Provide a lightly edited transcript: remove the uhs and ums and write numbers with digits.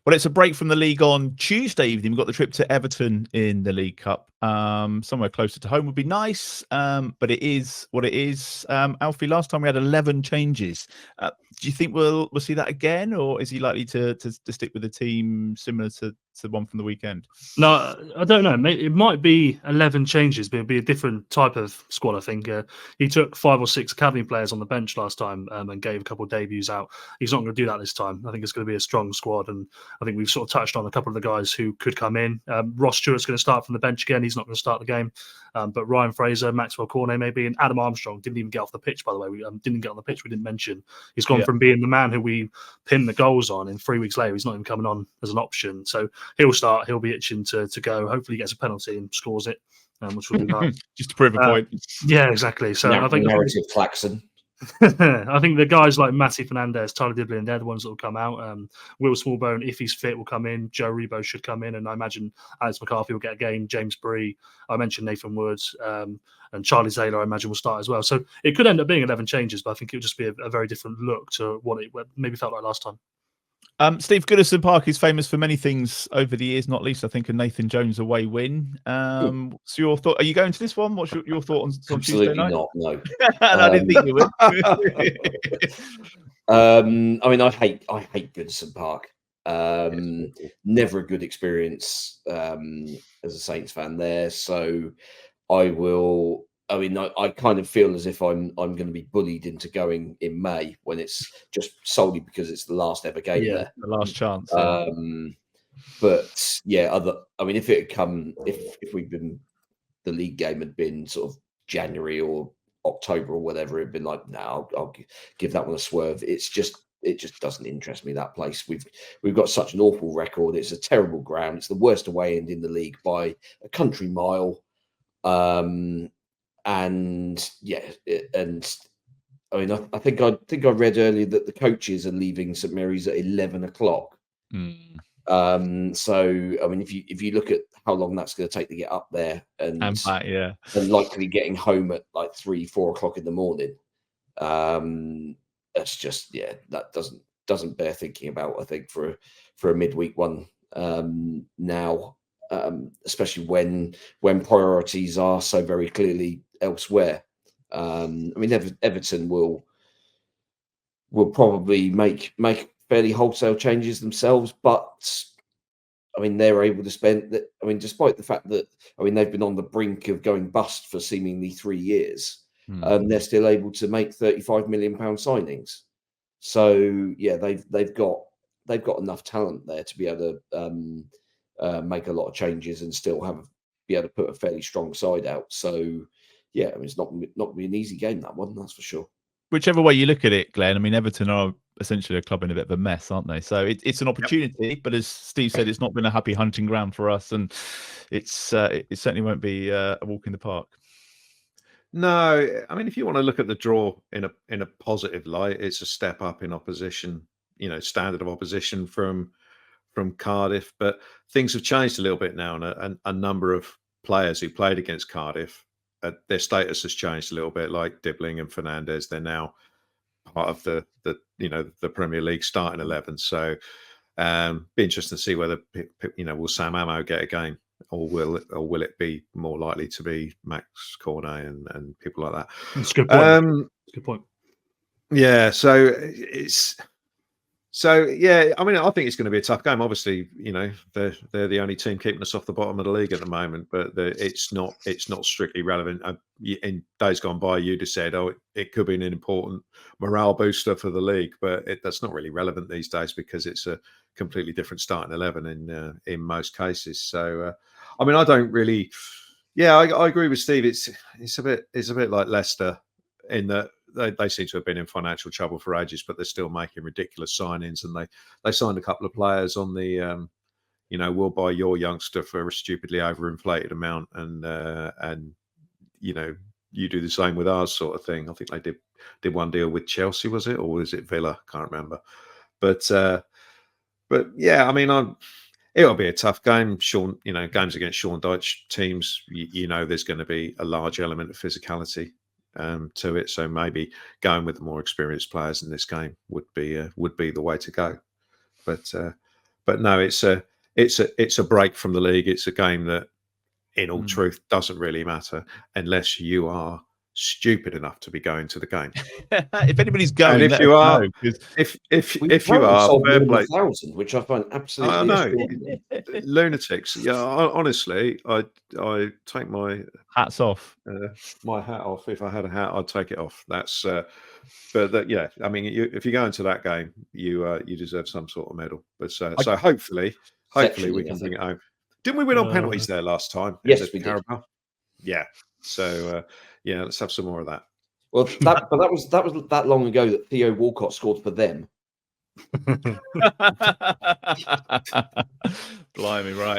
Well, it's a break from the league on Tuesday evening. We've got the trip to Everton in the League Cup. Somewhere closer to home would be nice, but it is what it is. Alfie, last time we had 11 changes. Do you think we'll see that again, or is he likely to stick with a team similar to the one from the weekend? No, I don't know. It might be 11 changes, but it'd be a different type of squad, I think. He took 5 or 6 academy players on the bench last time and gave a couple of debuts out. He's not going to do that this time. I think it's going to be a strong squad, and I think we've sort of touched on a couple of the guys who could come in. Ross Stewart's going to start from the bench again. He's not going to start the game. But Ryan Fraser, Maxwell Cornet maybe, and Adam Armstrong didn't even get off the pitch, by the way. We didn't get on the pitch, we didn't mention. He's gone from being the man who we pinned the goals on, and 3 weeks later he's not even coming on as an option. So he'll start, he'll be itching to go. Hopefully he gets a penalty and scores it, which will be nice. Just to prove a point. Yeah, exactly. So I think narrative Claxon. I think the guys like Matty Fernandez, Tyler Dibley, they're the ones that will come out. Will Smallbone, if he's fit, will come in. Joe Rebo should come in, and I imagine Alex McCarthy will get a game. James Bree, I mentioned Nathan Woods, and Charlie Zaylor, I imagine, will start as well. So it could end up being 11 changes, but I think it would just be a very different look to what it maybe felt like last time. Steve, Goodison Park is famous for many things over the years, not least, I think, a Nathan Jones away win. So your thought? Are you going to this one? What's your thought on Absolutely Tuesday night? not. No, I didn't think you would. I mean, I hate Goodison Park. Never a good experience as a Saints fan there. So I will. I mean, I kind of feel as if I'm going to be bullied into going in May when it's just solely because it's the last ever game there. The last chance. But yeah, I mean, if it had come, if we'd been, the league game had been sort of January or October or whatever, it'd been like, no, I'll give that one a swerve. It just doesn't interest me, that place. We've got such an awful record. It's a terrible ground. It's the worst away end in the league by a country mile. And yeah, and I mean, I think I read earlier that the coaches are leaving St Mary's at 11 o'clock. So I mean, if you look at how long that's going to take to get up there, and back, and likely getting home at like 3-4 o'clock in the morning, that's just that doesn't bear thinking about. I think for a midweek one now. Especially when priorities are so very clearly elsewhere. I mean, Everton will probably make fairly wholesale changes themselves, but I mean, they're able to spend that. I mean, despite the fact that they've been on the brink of going bust for seemingly 3 years, they're still able to make £35 million signings. So yeah, they've got enough talent there to be able to make a lot of changes and still be able to put a fairly strong side out. So yeah, I mean, it's not going to be an easy game, that one, that's for sure. Whichever way you look at it, Glenn, I mean, Everton are essentially a club in a bit of a mess, aren't they? So it's an opportunity, but as Steve said, it's not been a happy hunting ground for us, and it certainly won't be a walk in the park. No, I mean, if you want to look at the draw in a positive light, it's a step up in opposition, standard of opposition from Cardiff, but things have changed a little bit now, and a number of players who played against Cardiff, their status has changed a little bit. Like Dibbling and Fernandez, they're now part of the Premier League starting 11. So, be interesting to see whether will Sam Amo get a game, or will it be more likely to be Max Cornet and people like that? That's a good point. Good point. Yeah, So yeah, I mean, I think it's going to be a tough game. Obviously, they're the only team keeping us off the bottom of the league at the moment, but it's not strictly relevant. In days gone by, you'd have said, "Oh, it could be an important morale booster for the league," but that's not really relevant these days because it's a completely different starting 11 in most cases. So, I mean, I don't really. Yeah, I agree with Steve. It's a bit like Leicester in that. They seem to have been in financial trouble for ages, but they're still making ridiculous signings. And they signed a couple of players on the, we'll buy your youngster for a stupidly overinflated amount, and you do the same with ours, sort of thing. I think they did one deal with Chelsea, was it, or was it Villa? Can't remember. But yeah, I mean, it'll be a tough game. Games against Sean Dyche teams, there's going to be a large element of physicality to it, so maybe going with the more experienced players in this game would be the way to go. But but no, it's a break from the league. It's a game that, in all truth, doesn't really matter unless you are stupid enough to be going to the game. If anybody's going, And if let you us are, know, 'cause if you are, sold fair more than play. 1,000, which I find I absolutely know, extraordinary. lunatics. Yeah, honestly, I take my hats off. my hat off. If I had a hat, I'd take it off. That's but that, yeah, I mean, if you go into that game, you deserve some sort of medal. But so hopefully we can bring it home. Didn't we win on penalties there last time? Yes, in the we did. Carabao? Yeah. So yeah, let's have some more of that. Well, that was that long ago that Theo Walcott scored for them. Blimey, right.